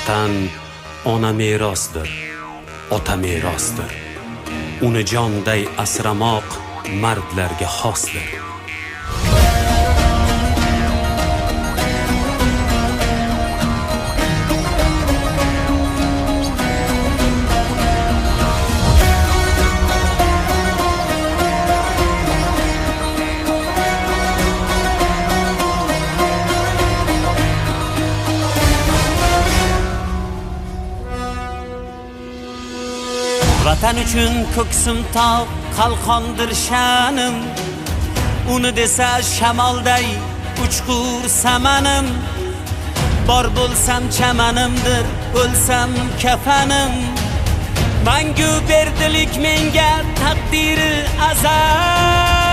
Vatan ona merosdir, ota merosdir. Uni jonday asramoq mardlarga xosdir. Vatan uchun ko'ksim tog' qalqondir sha'nim. Uni desa shamolday uchqur samanim. Bor bo'lsam chamanimdir, o'lsam kafanim. Mangu berdilik menga taqdiri azal.